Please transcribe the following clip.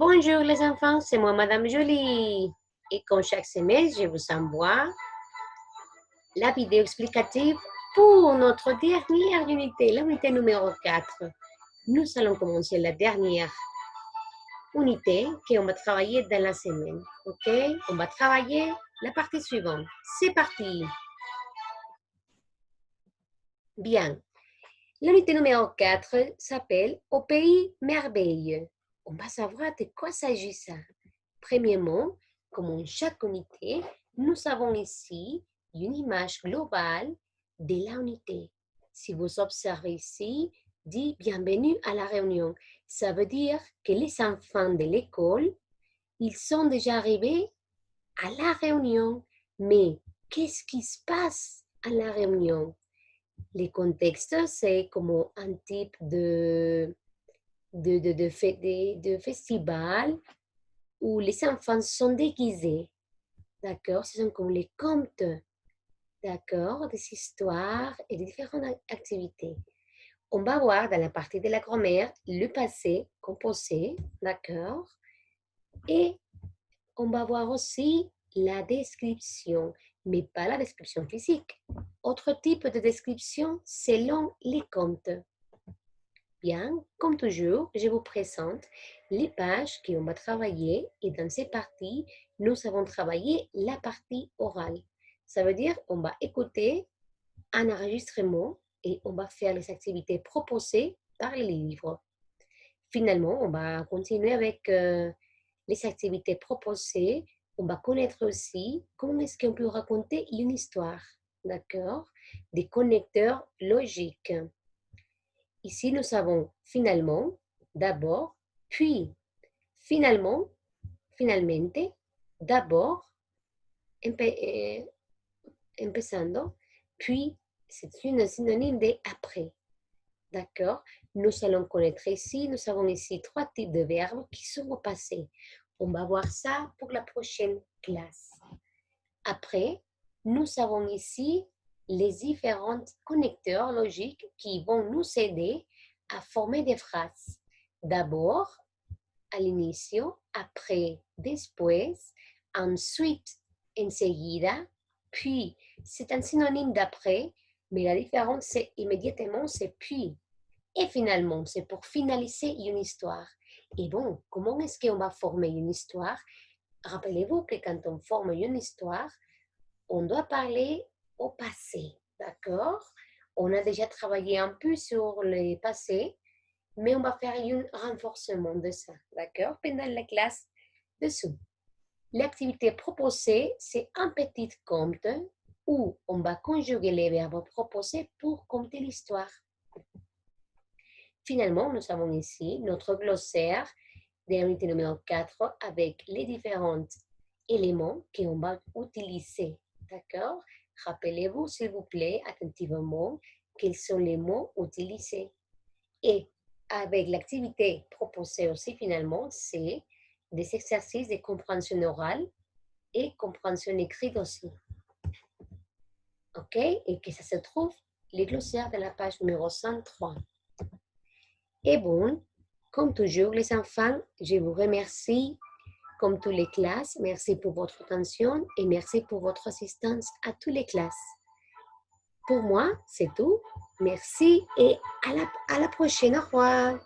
Bonjour les enfants, c'est moi Madame Jolie. Et comme chaque semaine, je vous envoie la vidéo explicative pour notre dernière unité, l'unité numéro 4. Nous allons commencer la dernière unité qu'on va travailler dans la semaine. Ok? On va travailler la partie suivante. C'est parti. Bien. L'unité numéro 4 s'appelle Au pays merveilleux. On va savoir de quoi s'agit ça. Premièrement, comme en chaque unité, nous avons ici une image globale de la unité. Si vous observez ici, dit bienvenue à la réunion. Ça veut dire que les enfants de l'école, ils sont déjà arrivés à la réunion. Mais qu'est-ce qui se passe à la réunion? Les contextes, c'est comme un type de festival où les enfants sont déguisés. D'accord? Ce sont comme les contes, d'accord? Des histoires et des différentes activités. On va voir dans la partie de la grammaire le passé composé, d'accord? Et on va voir aussi la description, mais pas la description physique. Autre type de description selon les contes. Bien, comme toujours, je vous présente les pages qu'on va travailler et dans ces parties, nous avons travaillé la partie orale. Ça veut dire qu'on va écouter un enregistrement et on va faire les activités proposées par les livres. Finalement, on va continuer avec les activités proposées. On va connaître aussi comment est-ce qu'on peut raconter une histoire, d'accord? Des connecteurs logiques. Ici, nous avons finalement, d'abord, puis, finalement, finalmente, d'abord, empezando, puis, c'est une synonyme de après. D'accord? Nous allons connaître ici, nous avons ici trois types de verbes qui sont au passé. On va voir ça pour la prochaine classe. Après, nous avons ici les différents connecteurs logiques qui vont nous aider a former des phrases. D'abord, al inicio, après, después, ensuite, enseguida, puis. C'est un synonyme d'après, mais la différence, c'est immédiatement, c'est puis. Et finalement, c'est pour finaliser une histoire. Et bon, comment est-ce qu'on va former une histoire? Rappelez-vous que quand on forme une histoire, on doit parler au passé, d'accord? On a déjà travaillé un peu sur le passé, mais on va faire un renforcement de ça, d'accord? Pendant la classe dessous. L'activité proposée, c'est un petit conte où on va conjuguer les verbes proposés pour compter l'histoire. Finalement, nous avons ici notre glossaire de l'unité numéro 4 avec les différents éléments qu'on va utiliser, d'accord? Rappelez-vous, s'il vous plaît, attentivement, quels sont les mots utilisés. Et avec l'activité proposée aussi, finalement, c'est des exercices de compréhension orale et compréhension écrite aussi. OK? Et que ça se trouve, les glossaires de la page numéro 103. Et bon, comme toujours, les enfants, je vous remercie comme toutes les classes. Merci pour votre attention et merci pour votre assistance à toutes les classes. Pour moi, c'est tout. Merci et à la prochaine. Au revoir.